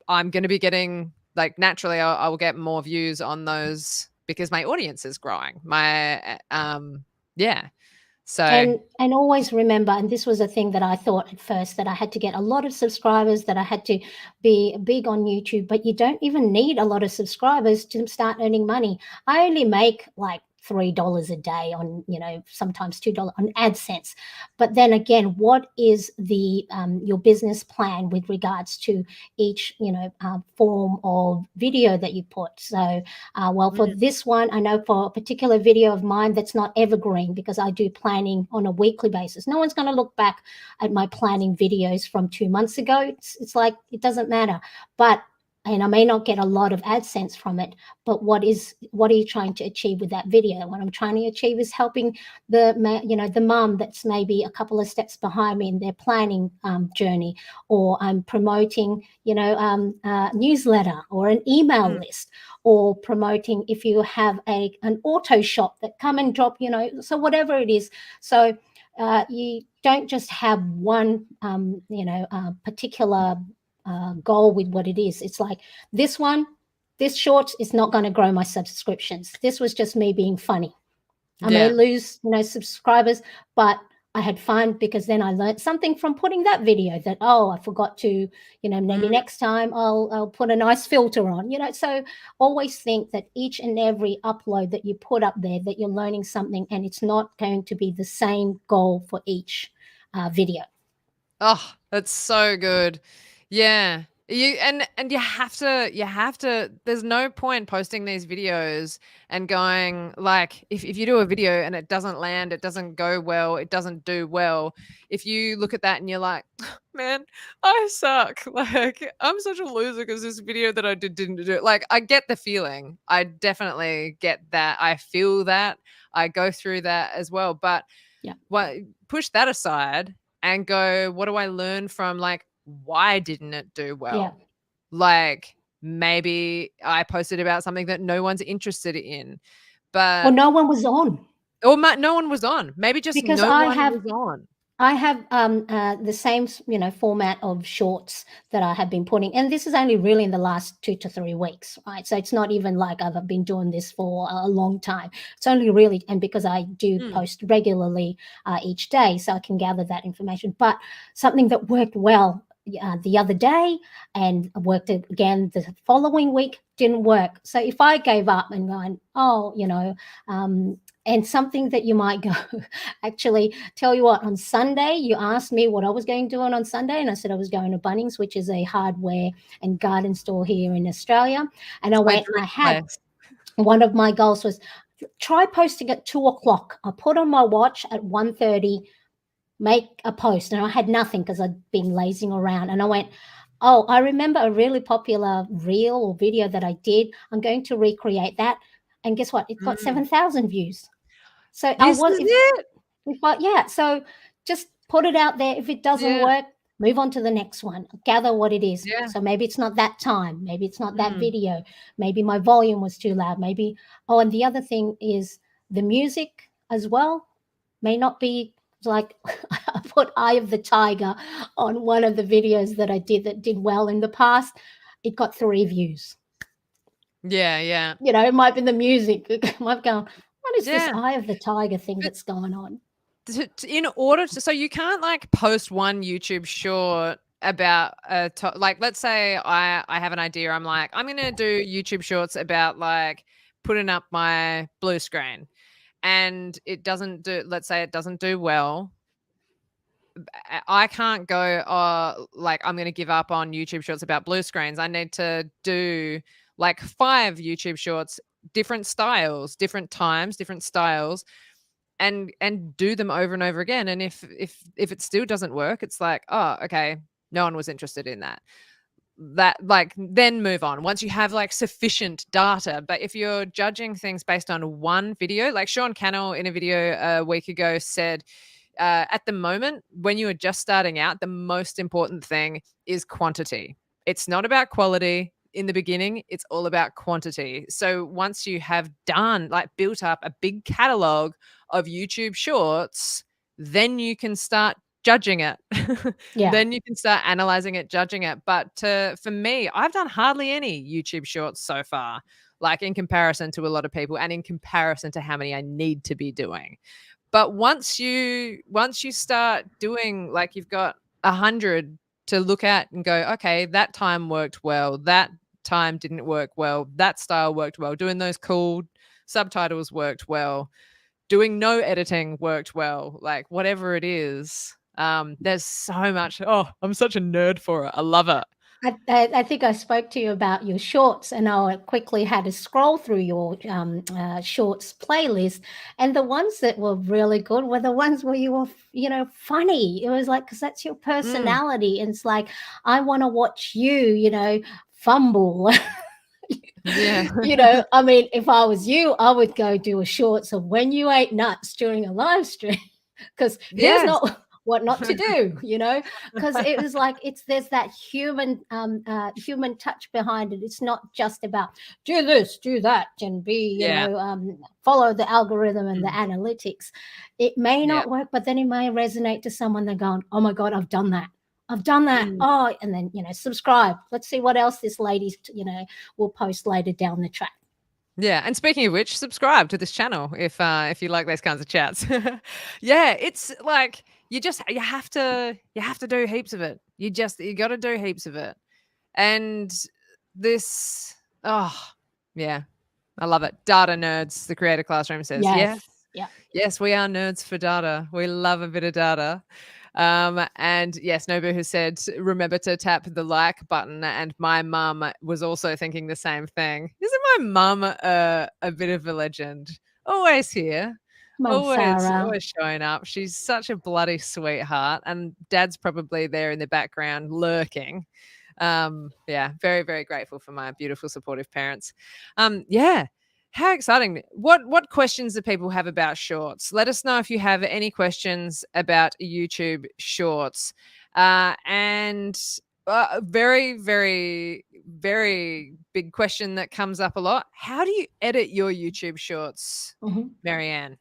I'm going to be getting, like, naturally I will get more views on those because my audience is growing. So and always remember, and this was a thing that I thought at first, that I had to get a lot of subscribers, that I had to be big on YouTube, but you don't even need a lot of subscribers to start earning money. I only make like $3 a day on, sometimes $2 on AdSense. But then again, what is the your business plan with regards to each form of video that you put? So for this one, I know for a particular video of mine that's not evergreen, because I do planning on a weekly basis. No one's going to look back at my planning videos from 2 months ago. It's like, it doesn't matter. And I may not get a lot of AdSense from it, but what are you trying to achieve with that video? What I'm trying to achieve is helping the mum that's maybe a couple of steps behind me in their planning journey, or I'm promoting, a newsletter or an email list, or promoting if you have an auto shop that come and drop, so whatever it is. So you don't just have one, particular goal with what it is. It's like this short is not going to grow my subscriptions. This was just me being funny. I may lose, subscribers, but I had fun, because then I learned something from putting that video, that, I forgot to, maybe next time I'll put a nice filter on, so always think that each and every upload that you put up there, that you're learning something, and it's not going to be the same goal for each video. Oh, that's so good. Yeah. You have to, there's no point posting these videos and going, like, if you do a video and it doesn't land, it doesn't go well, it doesn't do well. If you look at that and you're like, man, I suck. Like, I'm such a loser because this video that I didn't do it. Like, I get the feeling. I definitely get that. I feel that. I go through that as well. But push that aside and go, what do I learn from, like, why didn't it do well? Yeah. Like, maybe I posted about something that no one's interested in, but or no one was on, no one was on. Maybe just because no one was on. I have the same, format of shorts that I have been putting, and this is only really in the last 2 to 3 weeks, right? So it's not even like I've been doing this for a long time. It's only really, and because I do post regularly each day, so I can gather that information. But something that worked well the other day and worked again the following week didn't work. So if I gave up and going, and something that you might go, actually, tell you what, on Sunday, you asked me what I was going to do on Sunday, and I said I was going to Bunnings, which is a hardware and garden store here in Australia. And one of my goals was, try posting at 2:00. I put on my watch at 1:30, make a post, and I had nothing because I'd been lazing around. And I went, I remember a really popular reel or video that I did. I'm going to recreate that. And guess what? It got 7,000 views. So so just put it out there. If it doesn't work, move on to the next one. Gather what it is. Yeah. So maybe it's not that time. Maybe it's not that video. Maybe my volume was too loud. Maybe, and the other thing is the music as well may not be like, I put Eye of the Tiger on one of the videos that I did that did well in the past. It got 3 views. Yeah. It might be the music. It might go, what is this Eye of the Tiger thing that's going on? in order to, so you can't like post one YouTube short about like, let's say I have an idea. I'm like, I'm going to do YouTube shorts about like putting up my blue screen, and it doesn't do, let's say it doesn't do well. I can't go, like, I'm going to give up on YouTube shorts about blue screens. I need to do like 5 YouTube shorts, different styles, different times, different styles, and do them over and over again. And if it still doesn't work, it's like, oh, okay, no one was interested in that. Like, then move on once you have like sufficient data. But if you're judging things based on one video, like Sean Cannell in a video a week ago said, at the moment, when you are just starting out, the most important thing is quantity. It's not about quality. In the beginning, it's all about quantity. So once you have built up a big catalog of YouTube shorts, then you can start judging it. Yeah. Then you can start analyzing it, judging it. But for me, I've done hardly any YouTube shorts so far, like in comparison to a lot of people and in comparison to how many I need to be doing. But once you start doing, like, you've got 100 to look at and go, okay, that time worked well, that time didn't work well, that style worked well, doing those cool subtitles worked well, doing no editing worked well, like whatever it is. There's so much. Oh, I'm such a nerd for it. I love it. I think I spoke to you about your shorts, and I quickly had to scroll through your shorts playlist, and the ones that were really good were the ones where you were, funny. It was like, because that's your personality, and it's like, I want to watch you, fumble. Yeah. I mean, if I was you, I would go do a shorts of when you ate nuts during a live stream, because here's Yes. not what not to do, because it was like, there's that human touch behind it. It's not just about do this, do that, and follow the algorithm and the analytics. It may not work, but then it may resonate to someone. They're going, oh my God, I've done that. Oh, and then, subscribe. Let's see what else this lady, will post later down the track. Yeah, and speaking of which, subscribe to this channel if you like those kinds of chats. Yeah, it's like you have to do heaps of it. You got to do heaps of it. And this, yeah, I love it. Data nerds, the Creator Classroom says. Yes. Yeah. Yes, we are nerds for data. We love a bit of data. And yes, Nobu has said, remember to tap the like button. And my mum was also thinking the same thing. Isn't my mum a bit of a legend? Always here. Always showing up. She's such a bloody sweetheart. And Dad's probably there in the background lurking. Yeah, very, very grateful for my beautiful, supportive parents. Yeah. How exciting. What questions do people have about shorts? Let us know if you have any questions about YouTube shorts. And very, very, very big question that comes up a lot. How do you edit your YouTube shorts, Marianne?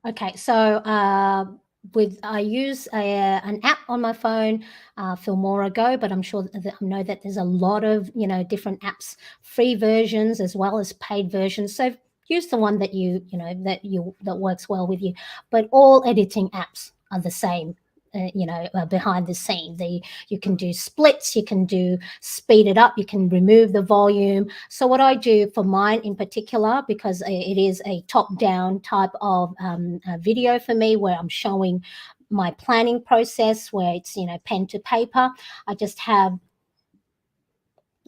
Okay, so I use an app on my phone, Filmora Go, but I'm sure that I know that there's a lot of different apps, free versions as well as paid versions. So use the one that that works well with you. But all editing apps are the same. Behind the scene, you can do splits, you can do speed it up, you can remove the volume. So what I do for mine in particular, because it is a top-down type of video for me, where I'm showing my planning process, where it's pen to paper, I just have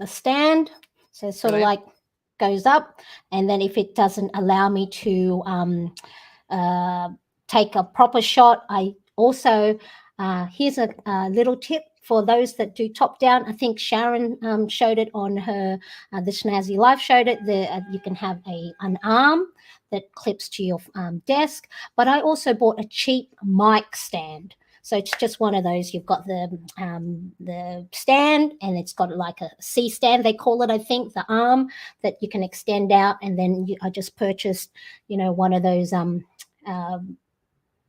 a stand, so sort of like goes up, and then if it doesn't allow me to take a proper shot, I also here's a little tip for those that do top down. I think Sharon showed it on her the Snazzy Life showed it. You can have an arm that clips to your desk, but I also bought a cheap mic stand. So it's just one of those. You've got the stand, and it's got like a C stand, they call it, I think, the arm that you can extend out. And then I just purchased, one of those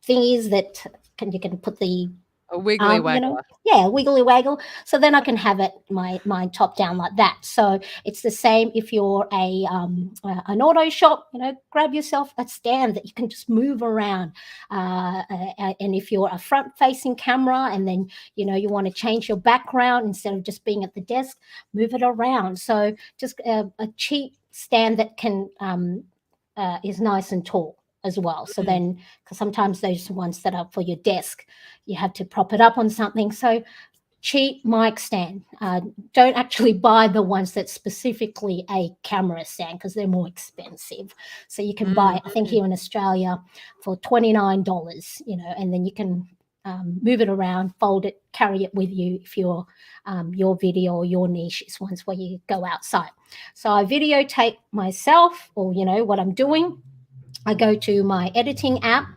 thingies that you can put the A wiggly You know, waggler. yeah, wiggly waggle. So then I can have it my top down like that. So it's the same if you're an auto shop. You know, grab yourself a stand that you can just move around. And if you're a front facing camera, and then you know you want to change your background instead of just being at the desk, move it around. So just a cheap stand that can is nice and tall as well. So Mm. then, because sometimes those ones that are for your desk, you have to prop it up on something. So cheap mic stand. Don't actually buy the ones that's specifically a camera stand because they're more expensive. So you can Mm. buy, I think here in Australia, for $29. You know, and then you can move it around, fold it, carry it with you if your video or your niche is ones where you go outside. So I videotape myself, or you know what I'm doing. I go to my editing app,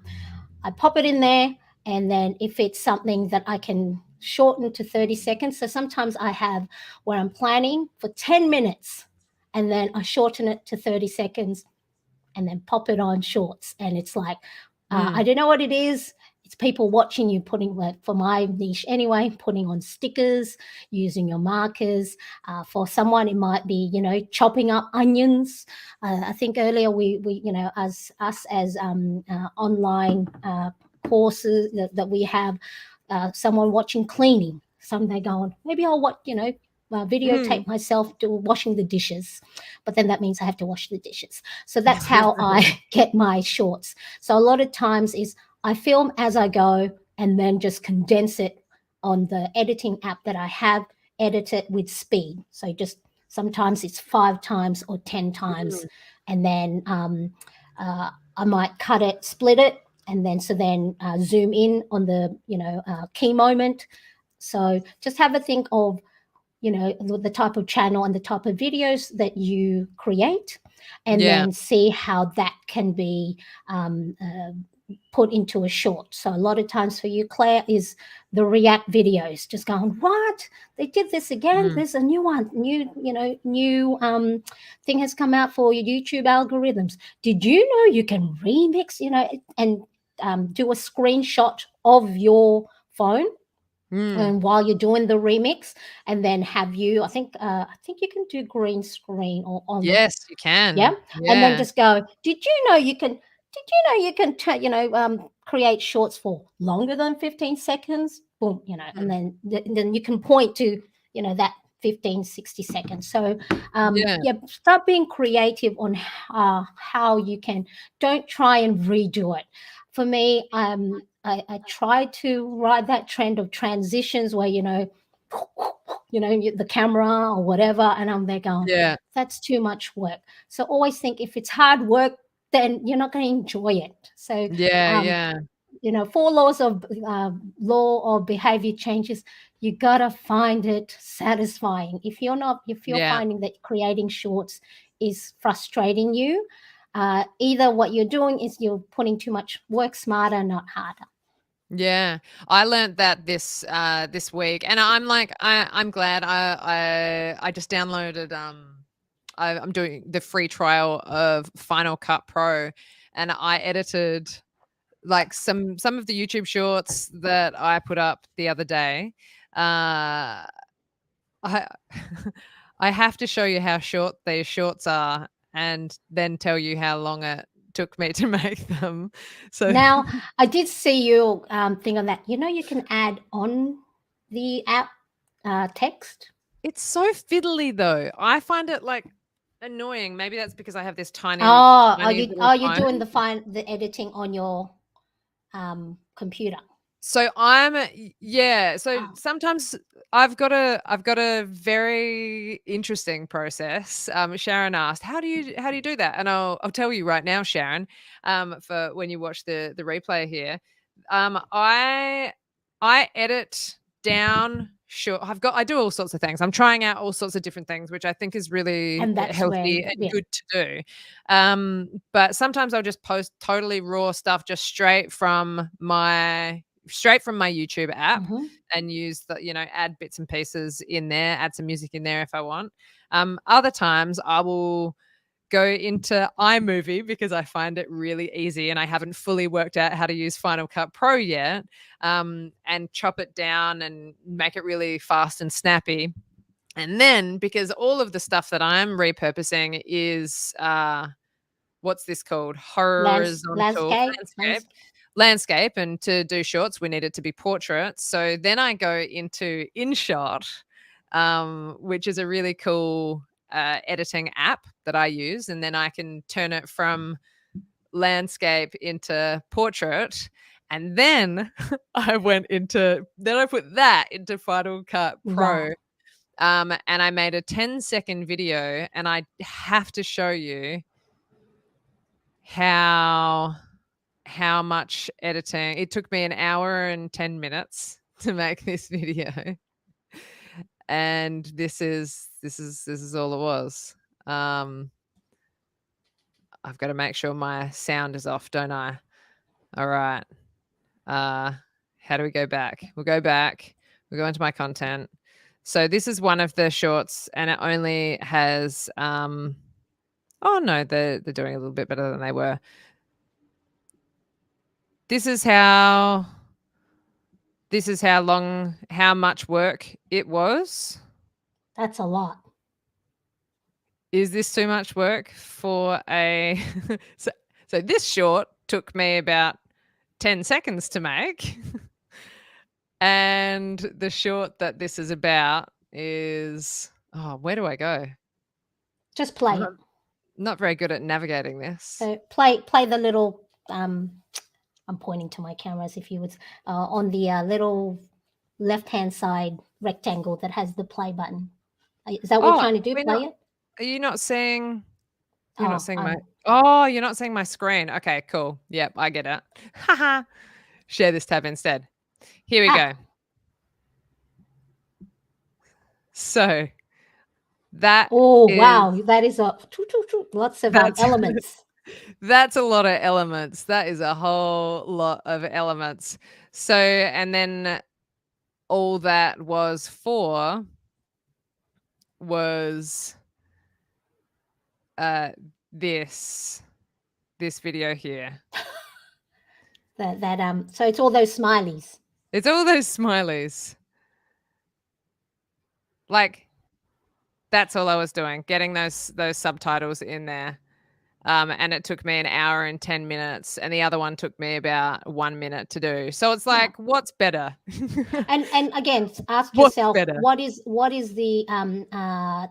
I pop it in there, and then if it's something that I can shorten to 30 seconds, so sometimes I have where I'm planning for 10 minutes and then I shorten it to 30 seconds and then pop it on shorts. And it's like, I Mm. don't know what it is. It's people watching you putting, like for my niche anyway, putting on stickers, using your markers. For someone, it might be, you know, chopping up onions. I think earlier we you know, as us as online courses that we have, someone watching cleaning. Some they going, maybe I'll watch, you know, Mm. videotape myself washing the dishes, but then that means I have to wash the dishes. So that's how I get my shorts. So a lot of times is I film as I go and then just condense it on the editing app that I have, edit it with speed. So just sometimes it's 5 times or 10 times, Mm. and then I might cut it, split it, and then zoom in on the key moment. So just have a think of the type of channel and the type of videos that you create, and Yeah. then see how that can be um, uh, put into a short. So a lot of times for you, Claire, is the react videos, just going, what, they did this again, Mm. there's a new one, new thing has come out for your YouTube algorithms. Did you know you can remix, and do a screenshot of your phone Mm. and while you're doing the remix, and then have you, I think you can do green screen or on the, Yes, you yeah, can. and then Yeah. just go, did you know you can create shorts for longer than 15 seconds, boom, and Mm. then you can point to that 15, 60 seconds. So Yeah. yeah, start being creative on how you can. Don't try and redo it. For me, I try to ride that trend of transitions where the camera or whatever, and I'm there going, Yeah. that's too much work. So always think, if it's hard work, then you're not going to enjoy it. So Yeah. um, Yeah. four laws of law of behavior changes. You gotta find it satisfying. If you're Yeah. finding that creating shorts is frustrating you, either what you're doing is you're putting too much, work smarter, not harder. Yeah, I learned that this week, and I'm like, I'm glad I just downloaded I'm doing the free trial of Final Cut Pro, and I edited like some of the YouTube shorts that I put up the other day. I I have to show you how short these shorts are, and then tell you how long it took me to make them. So Now, I did see you thing on that. You can add on the app text. it's so fiddly though. I find it like annoying. Maybe that's because I have this tiny, Oh, are tiny you little are you doing phone. the editing on your computer? So yeah. So Oh, sometimes I've got a very interesting process. Sharon asked, how do you do that? And I'll tell you right now, Sharon. For when you watch the replay here, I edit down. Sure, I do all sorts of things. I'm trying out all sorts of different things, which I think is really and that's where, healthy and yeah. good to do. But sometimes I'll just post totally raw stuff just straight from my YouTube app, Mhm. and use the, add bits and pieces in there, add some music in there if I want. Other times I will go into iMovie because I find it really easy and I haven't fully worked out how to use Final Cut Pro yet. and chop it down and make it really fast and snappy. And then, because all of the stuff that I'm repurposing is what's this called? Horizontal landscape. And to do shorts, we need it to be portrait. So then I go into InShot, which is a really cool editing app that I use. And then I can turn it from landscape into portrait. And then I put that into Final Cut Pro. Wow. And I made a 10-second video, and I have to show you how much editing. It took me 1 hour and 10 minutes to make this video. And this is all it was. I've got to make sure my sound is off, don't I? All right. How do we go back? We'll go back. We'll go into my content. So this is one of the shorts, and it only has oh no, they're doing a little bit better than they were. This is how much work it was. That's a lot. Is this too much work for a so this short took me about 10 seconds to make. And the short that this is about is, where do I go? Just play it. Not very good at navigating this. So play the little I'm pointing to my camera as if you would on the little left-hand side rectangle that has the play button. Is that what you're trying to do? Play it? Are you not seeing? You're not seeing my. You're not seeing my screen. Okay, cool. Yep, I get it. Haha. Share this tab instead. Here we go. So that. Wow, that is lots of elements. That's a lot of elements. That is a whole lot of elements. So, and then all that was for was this video here. So it's all those smileys. It's all those smileys. Like, that's all I was doing, getting those subtitles in there. And it took me 1 hour and 10 minutes, and the other one took me about 1 minute to do. So it's like, what's better? and again, ask yourself, what is the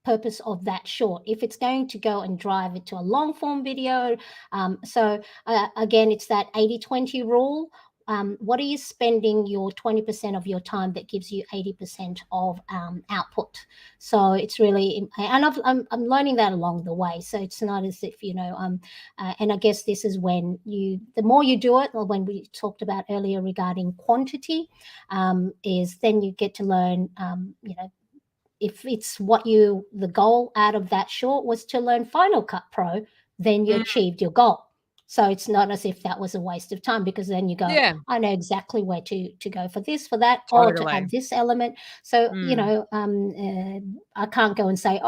purpose of that short? If it's going to go and drive it to a long form video, so again, it's that 80-20 rule. What are you spending your 20% of your time that gives you 80% of output? So it's really, and I'm learning that along the way. So it's not as if, and I guess this is when the more you do it, or when we talked about earlier regarding quantity, is then you get to learn, if it's the goal out of that short was to learn Final Cut Pro, then you achieved your goal. So it's not as if that was a waste of time, because then you go, I know exactly where to go for this, for that, or to add this element. So, I can't go and say,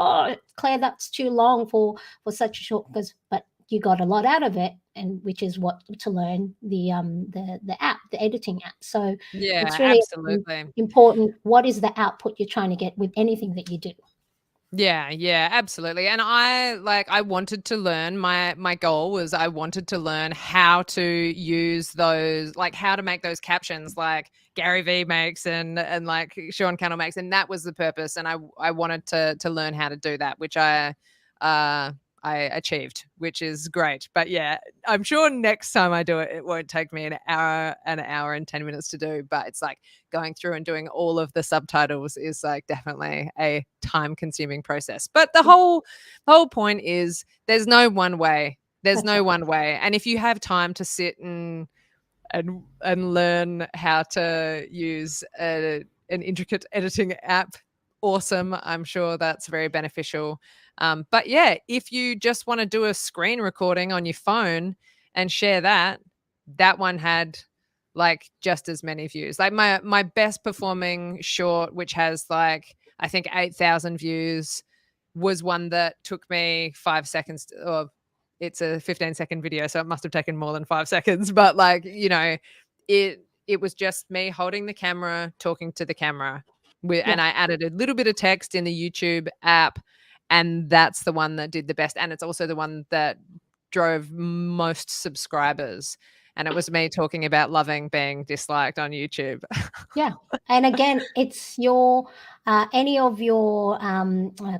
Claire, that's too long for such a short, but you got a lot out of it, and which is what to learn the app, the editing app. So it's really absolutely important. What is the output you're trying to get with anything that you do? Yeah, absolutely. And I wanted to learn, my goal was I wanted to learn how to use those, like how to make those captions like Gary Vee makes and like Sean Cannell makes. And that was the purpose. And I wanted to learn how to do that, which I achieved, which is great. But yeah, I'm sure next time I do it, it won't take me an hour and 10 minutes to do. But it's like going through and doing all of the subtitles is like definitely a time consuming process. But the whole point is there's no one way. There's no one way. And if you have time to sit and learn how to use an intricate editing app, awesome. I'm sure that's very beneficial. But yeah, if you just want to do a screen recording on your phone and share that one had like just as many views. Like my best performing short, which has like, I think 8,000 views, was one that took me 5 seconds it's a 15-second video, so it must have taken more than 5 seconds. But like, it it was just me holding the camera, talking to the camera. Yeah. And I added a little bit of text in the YouTube app, and that's the one that did the best. And it's also the one that drove most subscribers. And it was me talking about loving being disliked on YouTube. Yeah. And again, it's your any of your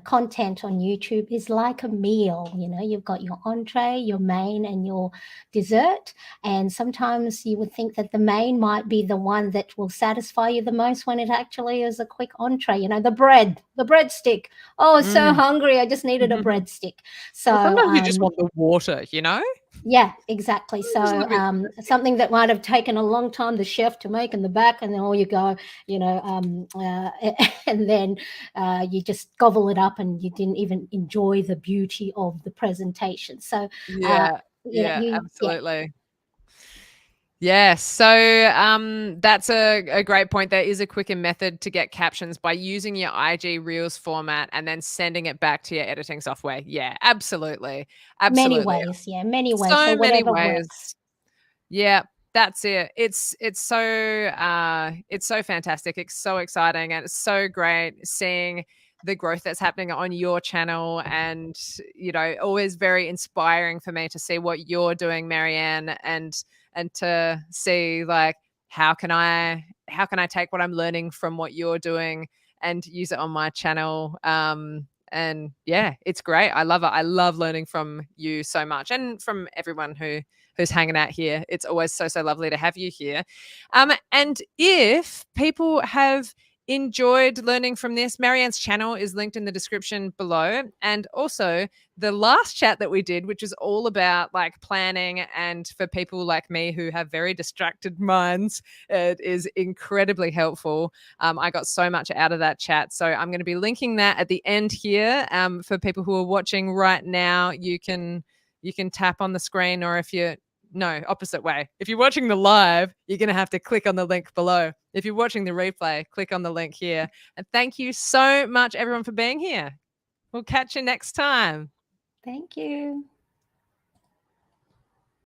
content on YouTube is like a meal. You know, you've got your entree, your main, and your dessert. And sometimes you would think that the main might be the one that will satisfy you the most, when it actually is a quick entree. You know, the breadstick. Oh, so hungry! I just needed a breadstick. So well, sometimes you just want the water, you know? Yeah, exactly. So something that might have taken a long time the chef to make in the back, and then all you go, you know, and then you just gobble it up, and you didn't even enjoy the beauty of the presentation. So Yeah, you know, absolutely. Yeah, so that's a great point. There is a quicker method to get captions by using your IG Reels format and then sending it back to your editing software. Yeah, absolutely. many Absolutely. ways. Yeah, many ways. So many whatever ways. works. Yeah, that's it. It's so fantastic. It's so exciting, and it's so great seeing the growth that's happening on your channel, and you know, always very inspiring for me to see what you're doing, Mariane, and to see like how can I take what I'm learning from what you're doing and use it on my channel. And yeah, it's great. I love it. I love learning from you so much, and from everyone who's hanging out here. It's always so lovely to have you here. And if people have enjoyed learning from this, Marianne's channel is linked in the description below, and also the last chat that we did, which is all about like planning, and for people like me who have very distracted minds, it is incredibly helpful. I got so much out of that chat, so I'm going to be linking that at the end here. For people who are watching right now, you can tap on the screen, or if you're opposite way. If you're watching the live, you're going to have to click on the link below. If you're watching the replay, click on the link here. And thank you so much, everyone, for being here. We'll catch you next time. Thank you.